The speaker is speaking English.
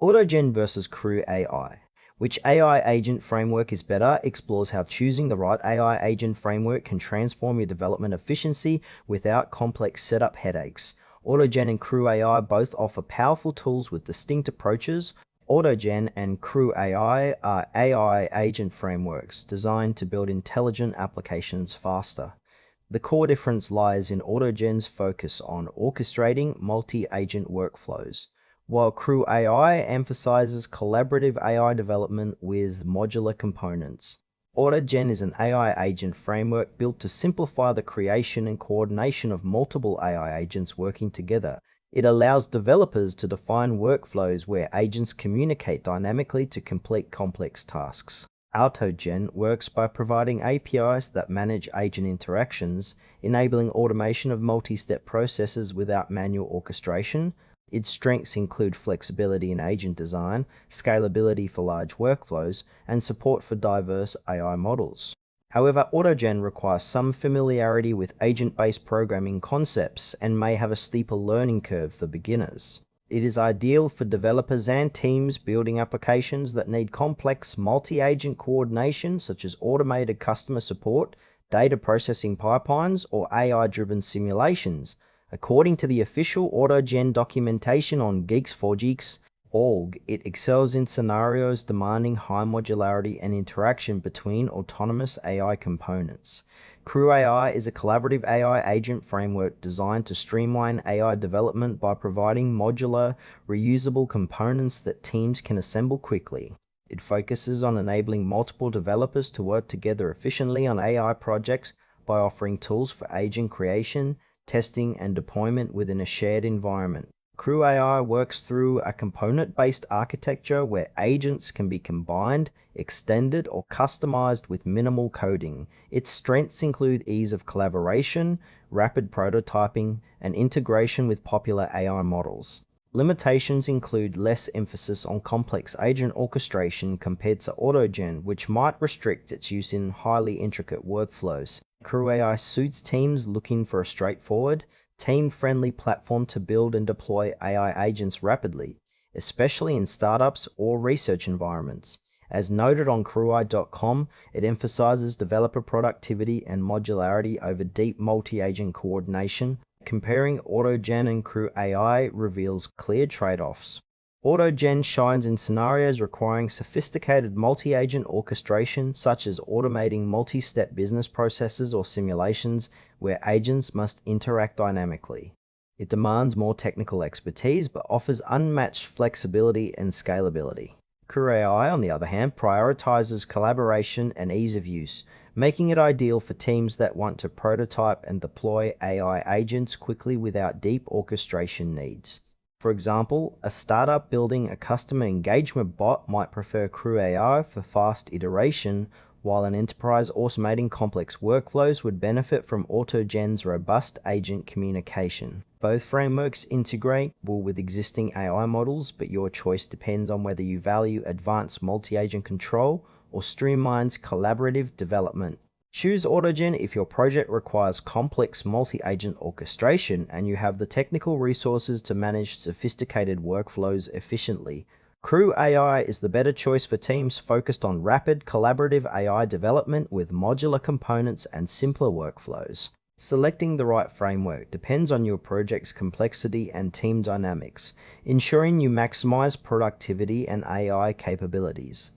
AutoGen versus CrewAI. Which AI agent framework is better explores how choosing the right AI agent framework can transform your development efficiency without complex setup headaches. AutoGen and CrewAI both offer powerful tools with distinct approaches. AutoGen and CrewAI are AI agent frameworks designed to build intelligent applications faster. The core difference lies in AutoGen's focus on orchestrating multi-agent workflows, while CrewAI emphasizes collaborative AI development with modular components. AutoGen is an AI agent framework built to simplify the creation and coordination of multiple AI agents working together. It allows developers to define workflows where agents communicate dynamically to complete complex tasks. AutoGen works by providing APIs that manage agent interactions, enabling automation of multi-step processes without manual orchestration. Its strengths include flexibility in agent design, scalability for large workflows, and support for diverse AI models. However, AutoGen requires some familiarity with agent-based programming concepts and may have a steeper learning curve for beginners. It is ideal for developers and teams building applications that need complex multi-agent coordination, such as automated customer support, data processing pipelines, or AI-driven simulations. According to the official AutoGen documentation on geeks4geeks.org, it excels in scenarios demanding high modularity and interaction between autonomous AI components. CrewAI is a collaborative AI agent framework designed to streamline AI development by providing modular, reusable components that teams can assemble quickly. It focuses on enabling multiple developers to work together efficiently on AI projects by offering tools for agent creation, testing, and deployment within a shared environment. CrewAI works through a component-based architecture where agents can be combined, extended, or customized with minimal coding. Its strengths include ease of collaboration, rapid prototyping, and integration with popular AI models. Limitations include less emphasis on complex agent orchestration compared to AutoGen, which might restrict its use in highly intricate workflows. CrewAI suits teams looking for a straightforward, team-friendly platform to build and deploy AI agents rapidly, especially in startups or research environments. As noted on CrewAI.com, it emphasizes developer productivity and modularity over deep multi-agent coordination. Comparing AutoGen and CrewAI reveals clear trade-offs. AutoGen shines in scenarios requiring sophisticated multi-agent orchestration, such as automating multi-step business processes or simulations where agents must interact dynamically. It demands more technical expertise but offers unmatched flexibility and scalability. CrewAI, on the other hand, prioritizes collaboration and ease of use, making it ideal for teams that want to prototype and deploy AI agents quickly without deep orchestration needs. For example, a startup building a customer engagement bot might prefer CrewAI for fast iteration, while an enterprise automating complex workflows would benefit from AutoGen's robust agent communication. Both frameworks integrate well with existing AI models, but your choice depends on whether you value advanced multi-agent control or streamlines collaborative development. Choose AutoGen if your project requires complex multi-agent orchestration and you have the technical resources to manage sophisticated workflows efficiently. CrewAI is the better choice for teams focused on rapid, collaborative AI development with modular components and simpler workflows. Selecting the right framework depends on your project's complexity and team dynamics, ensuring you maximize productivity and AI capabilities.